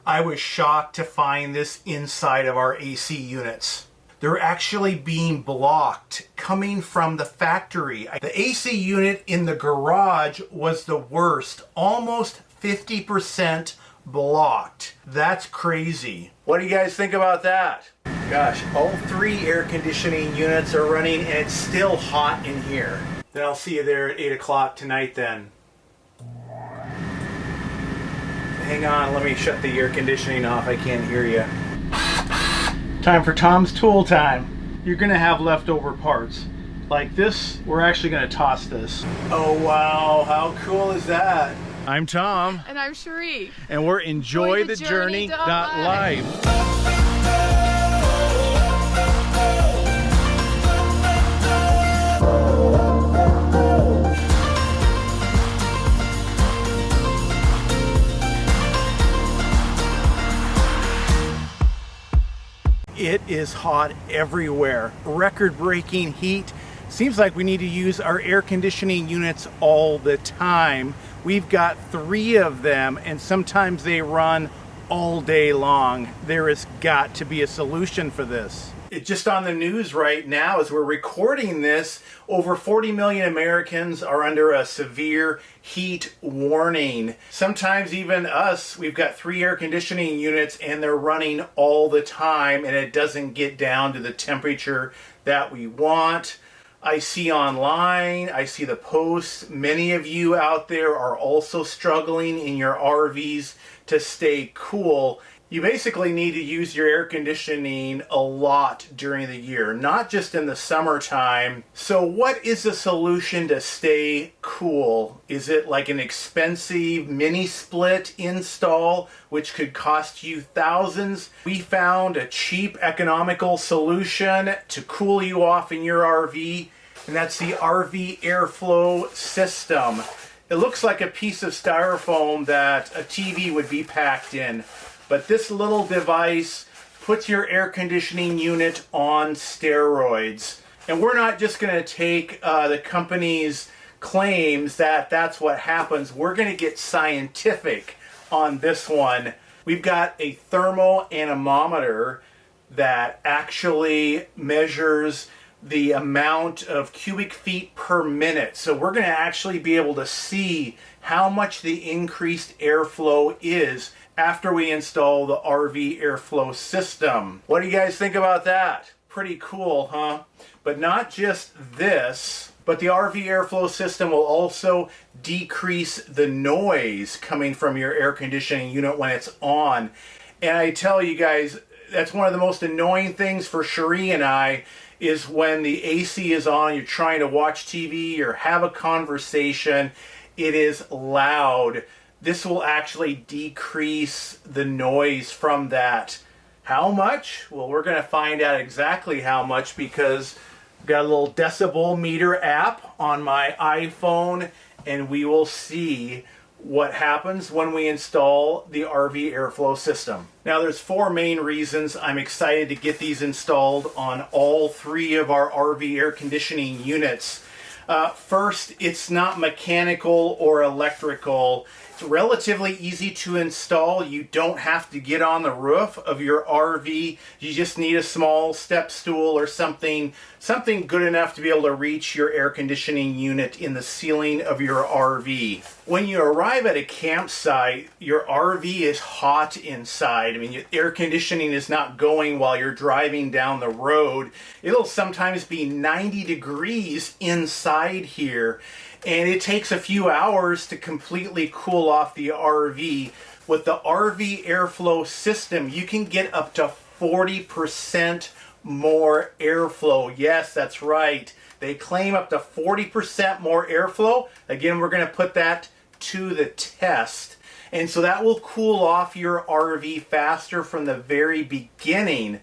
I was shocked to find this inside of our AC units. They're actually being blocked coming from the factory. The AC unit in the garage was the worst, almost 50% blocked. That's crazy. What do you guys think about that? Gosh, all three air conditioning units are running and it's still hot in here. Then I'll see you there at 8 o'clock tonight then. Hang on, let me shut the air conditioning off. I can't hear you. Time for Tom's tool time. You're gonna have leftover parts. Like this, we're actually gonna toss this. Oh wow, how cool is that? I'm Tom. And I'm Cheri. And we're EnjoyTheJourney.Life. It is hot everywhere. Record-breaking heat. Seems like we need to use our air conditioning units all the time. We've got 3 of them and sometimes they run all day long. There has got to be a solution for this. It's just on the news right now as we're recording this, over 40 million Americans are under a severe heat warning. Sometimes even us, we've got 3 air conditioning units and they're running all the time and it doesn't get down to the temperature that we want. I see online, I see the posts, many of you out there are also struggling in your RVs to stay cool. You basically need to use your air conditioning a lot during the year, not just in the summertime. So what is the solution to stay cool? Is it like an expensive mini split install, which could cost you thousands? We found a cheap, economical solution to cool you off in your RV, and that's the RV airflow system. It looks like a piece of styrofoam that a TV would be packed in. But this little device puts your air conditioning unit on steroids. And we're not just going to take the company's claims that that's what happens. We're going to get scientific on this one. We've got a thermal anemometer that actually measures the amount of cubic feet per minute. So we're going to actually be able to see how much the increased airflow is after we install the RV airflow system. What do you guys think about that? Pretty cool, huh? But not just this, but the RV airflow system will also decrease the noise coming from your air conditioning unit when it's on. And I tell you guys, that's one of the most annoying things for Cheri and I is when the AC is on, you're trying to watch TV or have a conversation, it is loud. This will actually decrease the noise from that. How much? Well, we're going to find out exactly how much because I've got a little decibel meter app on my iPhone and we will see what happens when we install the RV airflow system. Now there's 4 main reasons I'm excited to get these installed on all 3 of our RV air conditioning units. First, it's not mechanical or electrical. It's relatively easy to install. You don't have to get on the roof of your RV. You just need a small step stool or something good enough to be able to reach your air conditioning unit in the ceiling of your RV. When you arrive at a campsite, your RV is hot inside. I mean, your air conditioning is not going while you're driving down the road. It'll sometimes be 90 degrees inside here. And it takes a few hours to completely cool off the RV. With the RV airflow system, you can get up to 40% more airflow. Yes, that's right. They claim up to 40% more airflow. Again, we're going to put that to the test. And so that will cool off your RV faster from the very beginning.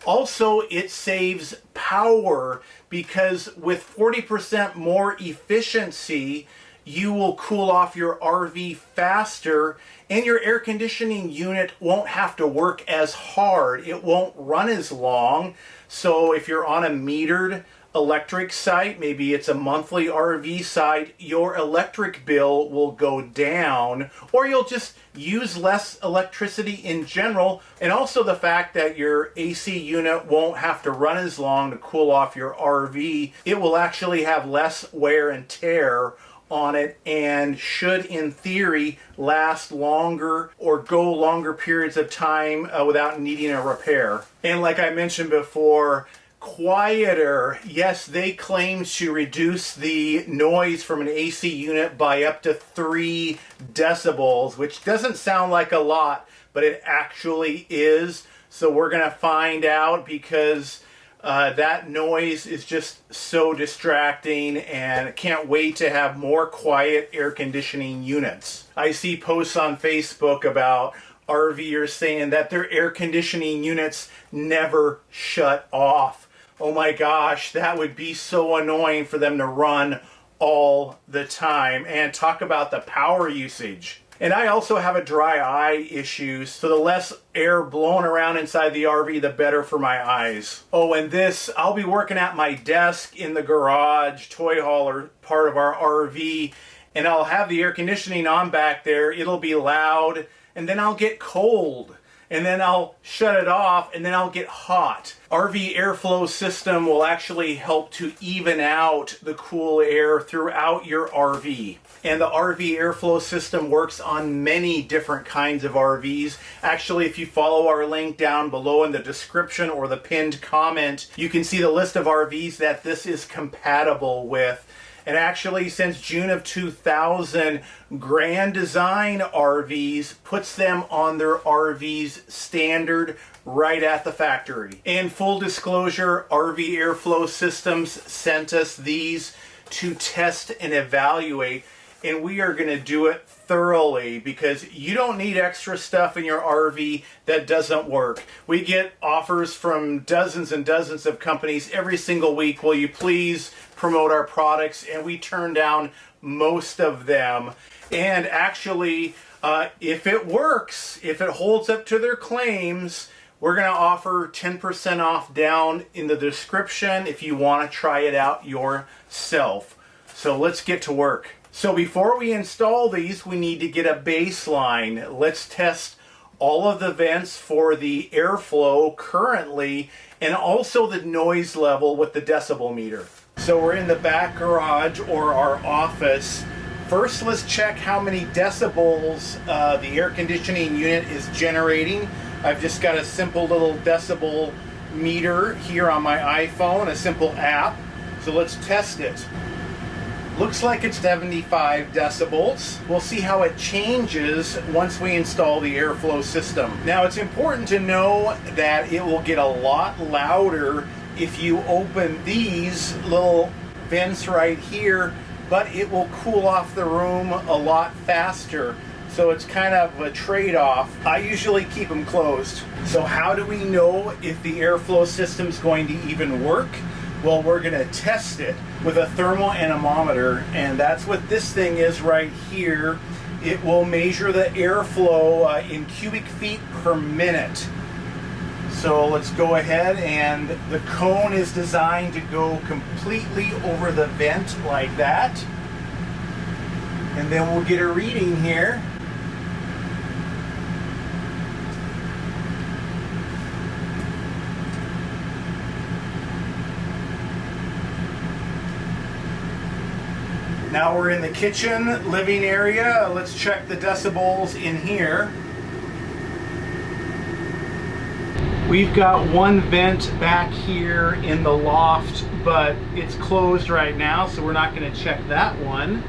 Also, it saves power because with 40% more efficiency, you will cool off your RV faster and your air conditioning unit won't have to work as hard. It won't run as long. So if you're on a metered electric site, maybe it's a monthly RV site, your electric bill will go down, or you'll just use less electricity in general. And also the fact that your AC unit won't have to run as long to cool off your RV. It will actually have less wear and tear on it and should in theory last longer or go longer periods of time without needing a repair. And like I mentioned before, quieter, yes, they claim to reduce the noise from an AC unit by up to 3 decibels, which doesn't sound like a lot, but it actually is. So we're gonna find out, because that noise is just so distracting, and I can't wait to have more quiet air conditioning units. I see posts on Facebook about RVers saying that their air conditioning units never shut off. Oh my gosh, that would be so annoying for them to run all the time. And talk about the power usage. And I also have a dry eye issue, so the less air blown around inside the RV, the better for my eyes. Oh, and this, I'll be working at my desk in the garage, toy hauler part of our RV, and I'll have the air conditioning on back there. It'll be loud, and then I'll get cold. And then I'll shut it off, and then I'll get hot. RV airflow system will actually help to even out the cool air throughout your RV. And the RV airflow system works on many different kinds of RVs. Actually, if you follow our link down below in the description or the pinned comment, you can see the list of RVs that this is compatible with. And actually, since June of 2000, Grand Design RVs puts them on their RVs standard right at the factory. And full disclosure, RV Airflow Systems sent us these to test and evaluate, and we are going to do it thoroughly, because you don't need extra stuff in your RV that doesn't work. We get offers from dozens and dozens of companies every single week. Will you please promote our products? And we turn down most of them. And actually, if it works, if it holds up to their claims, we're going to offer 10% off down in the description if you want to try it out yourself. So let's get to work. So before we install these, we need to get a baseline. Let's test all of the vents for the airflow currently, and also the noise level with the decibel meter. So we're in the back garage or our office. First, let's check how many decibels the air conditioning unit is generating. I've just got a simple little decibel meter here on my iPhone, a simple app. So let's test it. Looks like it's 75 decibels. We'll see how it changes once we install the airflow system. Now, it's important to know that it will get a lot louder if you open these little vents right here, but it will cool off the room a lot faster. So it's kind of a trade-off. I usually keep them closed. So how do we know if the airflow system's going to even work? Well, we're going to test it with a thermal anemometer, and that's what this thing is right here. It will measure the airflow in cubic feet per minute. So let's go ahead, and the cone is designed to go completely over the vent like that. And then we'll get a reading here. Now we're in the kitchen, living area. Let's check the decibels in here. We've got one vent back here in the loft, but it's closed right now, so we're not going to check that one.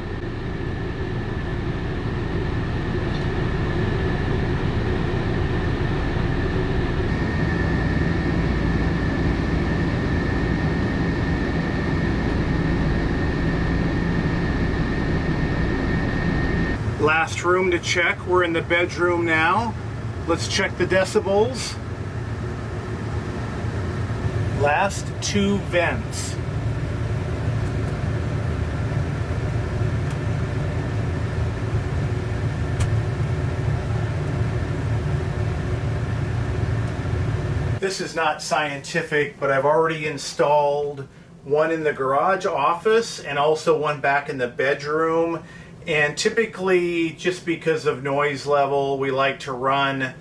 Last room to check. We're in the bedroom now. Let's check the decibels. Last two vents. This is not scientific, but I've already installed one in the garage office, and also one back in the bedroom. And typically, just because of noise level, we like to run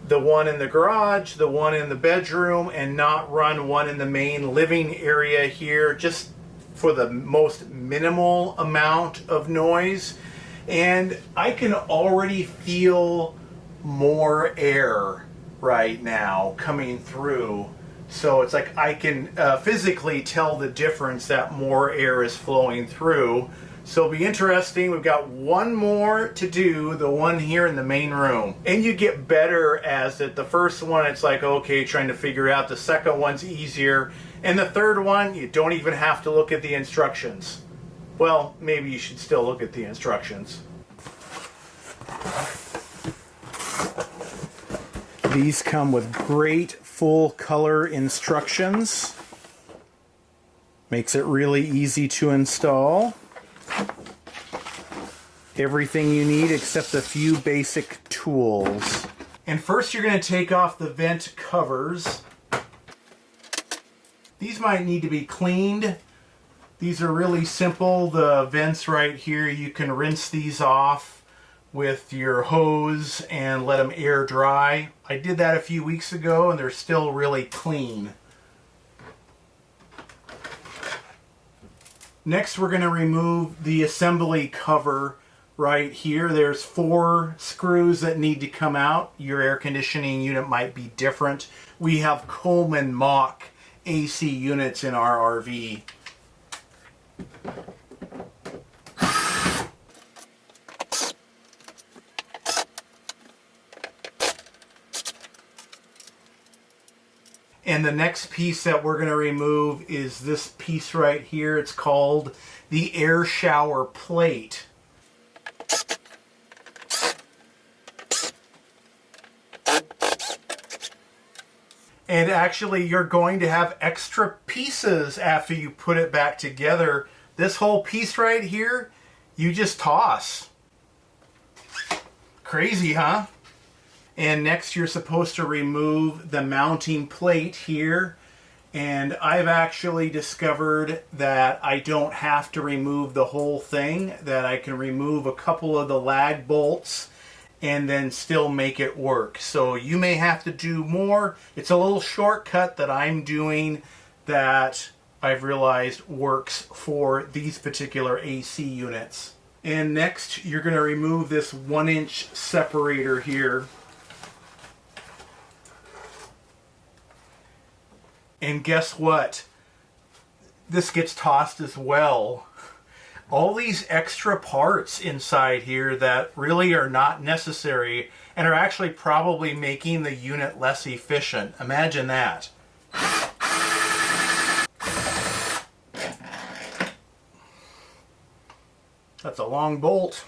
the one in the garage, the one in the bedroom, and not run one in the main living area here, just for the most minimal amount of noise. And I can already feel more air right now coming through. So it's like I can physically tell the difference that more air is flowing through. So it'll be interesting. We've got one more to do, the one here in the main room. And you get better as it. The first one, it's like, okay, trying to figure out. The second one's easier. And the third one, you don't even have to look at the instructions. Well, maybe you should still look at the instructions. These come with great full color instructions. Makes it really easy to install. Everything you need except a few basic tools. And first you're going to take off the vent covers. These might need to be cleaned. These are really simple. The vents right here, you can rinse these off with your hose and let them air dry. I did that a few weeks ago and they're still really clean. Next we're going to remove the assembly cover right here. There's 4 screws that need to come out. Your air conditioning unit might be different. We have Coleman Mach AC units in our RV. And the next piece that we're going to remove is this piece right here. It's called the air shower plate. And actually, you're going to have extra pieces after you put it back together. This whole piece right here, you just toss. Crazy, huh? And next you're supposed to remove the mounting plate here. And I've actually discovered that I don't have to remove the whole thing, that I can remove a couple of the lag bolts and then still make it work. So you may have to do more. It's a little shortcut that I'm doing that I've realized works for these particular AC units. And next you're going to remove this 1-inch separator here. And guess what? This gets tossed as well. All these extra parts inside here that really are not necessary and are actually probably making the unit less efficient. Imagine that. That's a long bolt.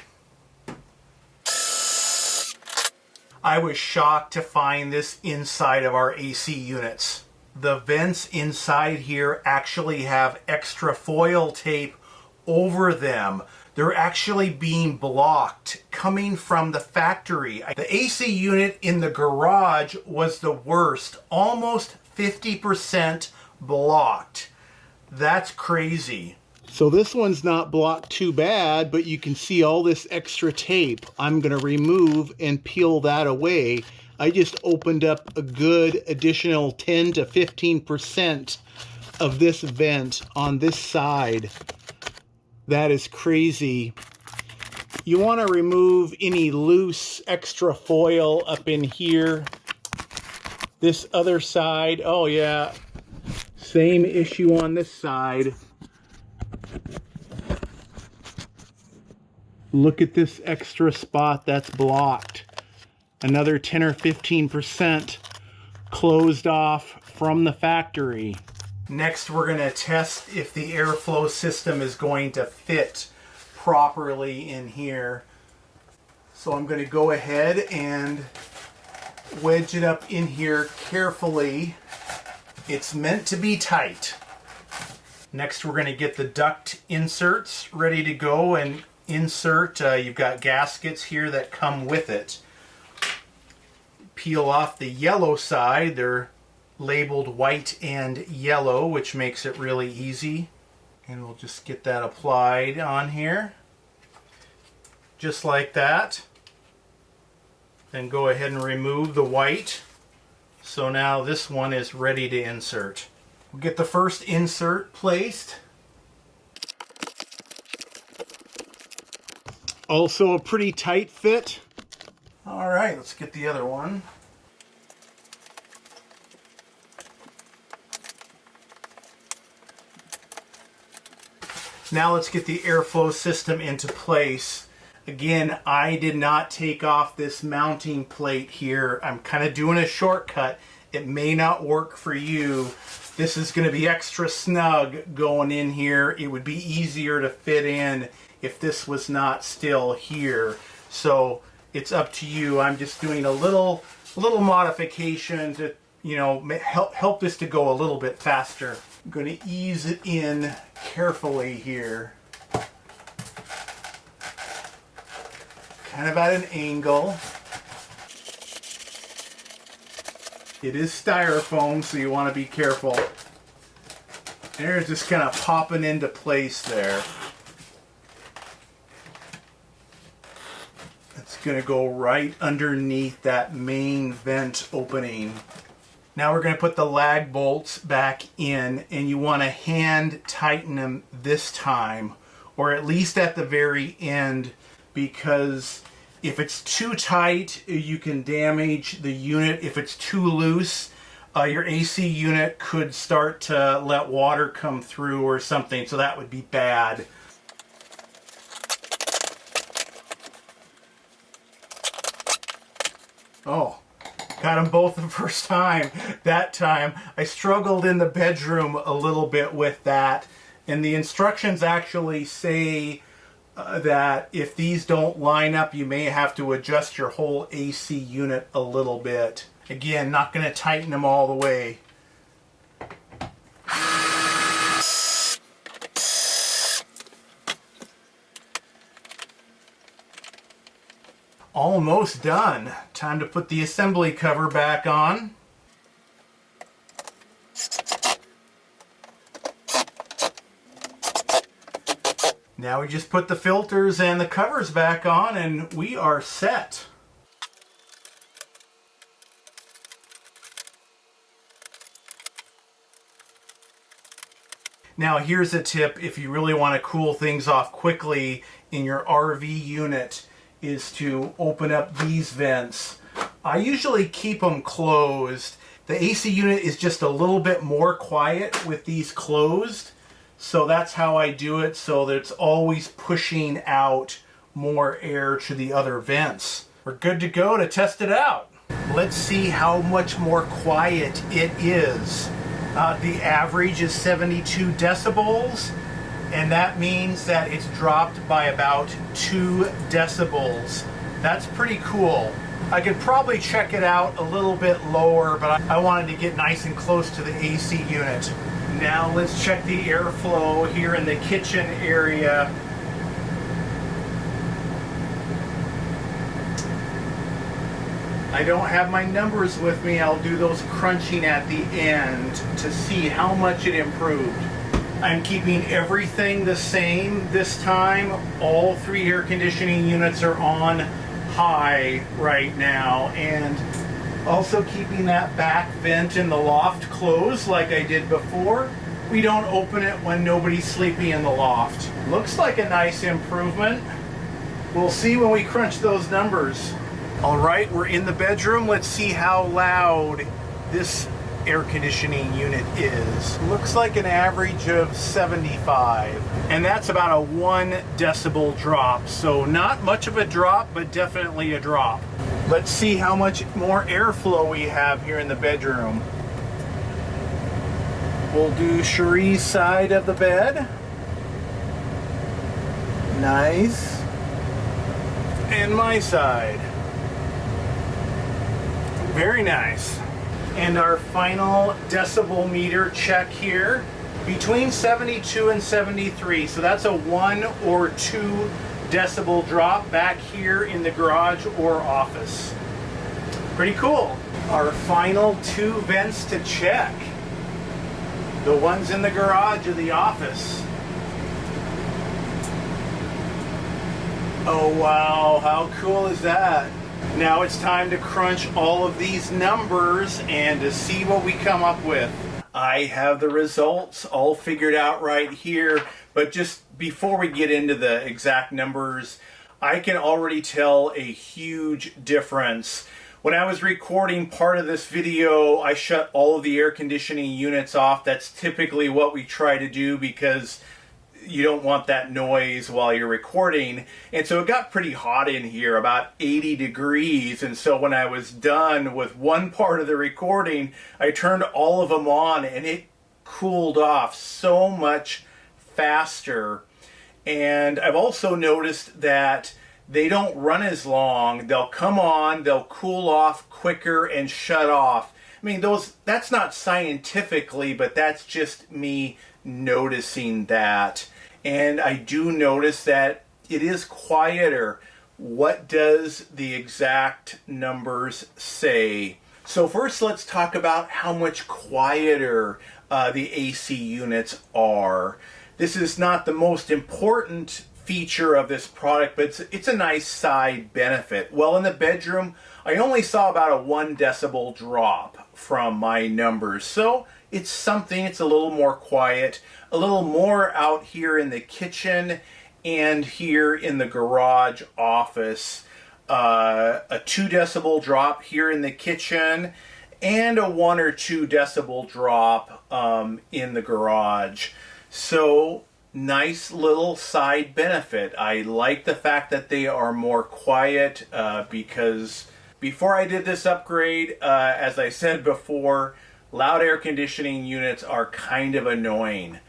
I was shocked to find this inside of our AC units. The vents inside here actually have extra foil tape over them. They're actually being blocked coming from the factory. The AC unit in the garage was the worst, almost 50% blocked. That's crazy. So this one's not blocked too bad, but you can see all this extra tape. I'm going to remove and peel that away. I just opened up a good additional 10 to 15% of this vent on this side. That is crazy. You want to remove any loose extra foil up in here. This other side, oh yeah, same issue on this side. Look at this extra spot that's blocked. Another 10 or 15% closed off from the factory. Next, we're going to test if the airflow system is going to fit properly in here. So I'm going to go ahead and wedge it up in here carefully. It's meant to be tight. Next, we're going to get the duct inserts ready to go and insert. You've got gaskets here that come with it. Peel off the yellow side. They're labeled white and yellow, which makes it really easy. And we'll just get that applied on here. Just like that. Then go ahead and remove the white. So now this one is ready to insert. We'll get the first insert placed. Also a pretty tight fit. All right, let's get the other one. Now let's get the airflow system into place. Again, I did not take off this mounting plate here. I'm kind of doing a shortcut. It may not work for you. This is going to be extra snug going in here. It would be easier to fit in if this was not still here. So it's up to you. I'm just doing a little modification to, you know, help this to go a little bit faster. I'm going to ease it in carefully here. Kind of at an angle. It is styrofoam, so you want to be careful. And it's just kind of popping into place there. It's going to go right underneath that main vent opening. Now we're going to put the lag bolts back in, and you want to hand tighten them this time, or at least at the very end, because if it's too tight, you can damage the unit. If it's too loose, your AC unit could start to let water come through or something, so that would be bad. Oh, got them both the first time. That time I struggled in the bedroom a little bit with that, and the instructions actually say that if these don't line up, you may have to adjust your whole AC unit a little bit. Again, not going to tighten them all the way. Almost done. Time to put the assembly cover back on. Now we just put the filters and the covers back on and we are set. Now here's a tip if you really want to cool things off quickly in your RV unit, is to open up these vents. I usually keep them closed. The AC unit is just a little bit more quiet with these closed. So that's how I do it, so that it's always pushing out more air to the other vents. We're good to go to test it out. Let's see how much more quiet it is. The average is 72 decibels, and that means that it's dropped by about 2 decibels. That's pretty cool. I could probably check it out a little bit lower, but I wanted to get nice and close to the AC unit. Now let's check the airflow here in the kitchen area. I don't have my numbers with me. I'll do those crunching at the end to see how much it improved. I'm keeping everything the same this time. All 3 air conditioning units are on high right now, and also keeping that back vent in the loft closed like I did before. We don't open it when nobody's sleeping in the loft. Looks like a nice improvement. We'll see when we crunch those numbers. All right, we're in the bedroom. Let's see how loud this air conditioning unit is. Looks like an average of 75, and that's about a 1 decibel drop. So not much of a drop, but definitely a drop. Let's see how much more airflow we have here in the bedroom. We'll do Cheri's side of the bed. Nice. And my side. Very nice. And our final decibel meter check here, between 72 and 73. So that's a 1 or 2 decibel drop back here in the garage or office. Pretty cool. Our final 2 vents to check. The ones in the garage or the office. Oh wow, how cool is that? Now it's time to crunch all of these numbers and to see what we come up with. I have the results all figured out right here, but just before we get into the exact numbers, I can already tell a huge difference. When I was recording part of this video, I shut all of the air conditioning units off. That's typically what we try to do because you don't want that noise while you're recording. And so it got pretty hot in here, about 80 degrees. And so when I was done with one part of the recording, I turned all of them on and it cooled off so much faster. And I've also noticed that they don't run as long. They'll come on, they'll cool off quicker and shut off. I mean, that's not scientifically, but that's just me noticing that. And I do notice that it is quieter. What does the exact numbers say? So first let's talk about how much quieter the AC units are. This is not the most important feature of this product, but it's a nice side benefit. Well, in the bedroom, I only saw about a 1 decibel drop from my numbers. So it's something, it's a little more quiet, a little more out here in the kitchen and here in the garage office. A 2 decibel drop here in the kitchen and a 1 or 2 decibel drop in the garage. So nice little side benefit. I like the fact that they are more quiet because before I did this upgrade, as I said before, loud air conditioning units are kind of annoying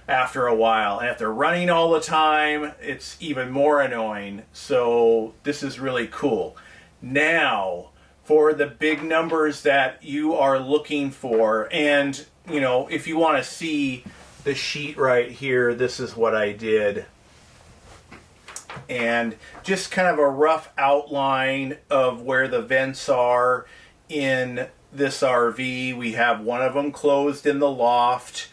after a while. And if they're running all the time, it's even more annoying. So this is really cool. Now, for the big numbers that you are looking for, and you know, if you want to see the sheet right here, this is what I did. And just kind of a rough outline of where the vents are in this RV. We have one of them closed in the loft,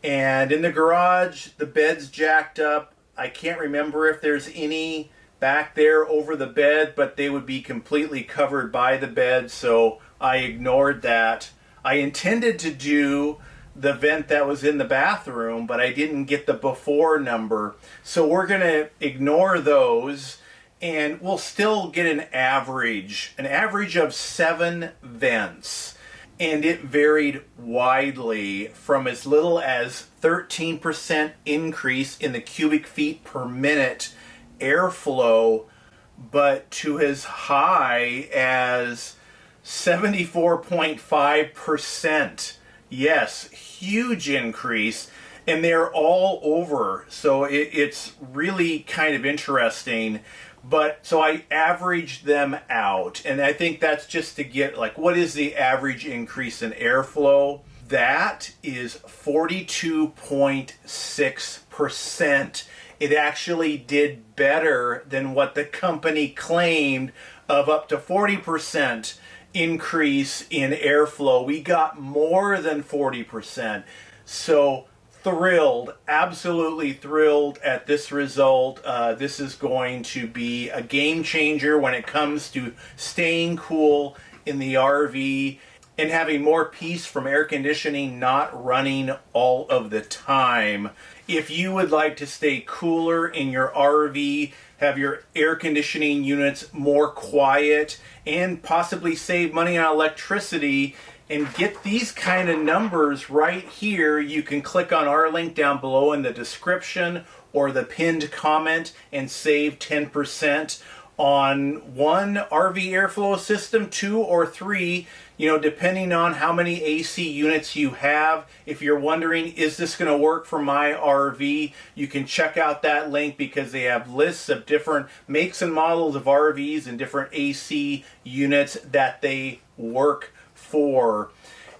and in the garage the bed's jacked up. I can't remember if there's any back there over the bed, but they would be completely covered by the bed, so I ignored that. I intended to do the vent that was in the bathroom, but I didn't get the before number, so we're gonna ignore those and we'll still get an average of 7 vents. And it varied widely from as little as 13% increase in the cubic feet per minute airflow, but to as high as 74.5%. Yes, huge increase, and they're all over, so it's really kind of interesting. But so I averaged them out, and I think that's just to get like, what is the average increase in airflow? That is 42.6%. It actually did better than what the company claimed of up to 40% increase in airflow. We got more than 40%. So thrilled, absolutely thrilled at this result. This is going to be a game changer when it comes to staying cool in the RV and having more peace from air conditioning not running all of the time. If you would like to stay cooler in your RV, have your air conditioning units more quiet, and possibly save money on electricity and get these kind of numbers right here, you can click on our link down below in the description or the pinned comment and save 10% on one RV airflow system, 2 or 3, you know, depending on how many AC units you have. If you're wondering, is this going to work for my RV, you can check out that link because they have lists of different makes and models of RVs and different AC units that they work for.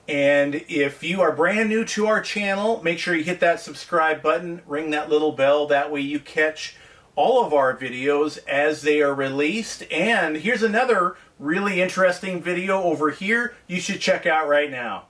And if you are brand new to our channel, make sure you hit that subscribe button, ring that little bell, that way you catch all of our videos as they are released. And here's another really interesting video over here you should check out right now.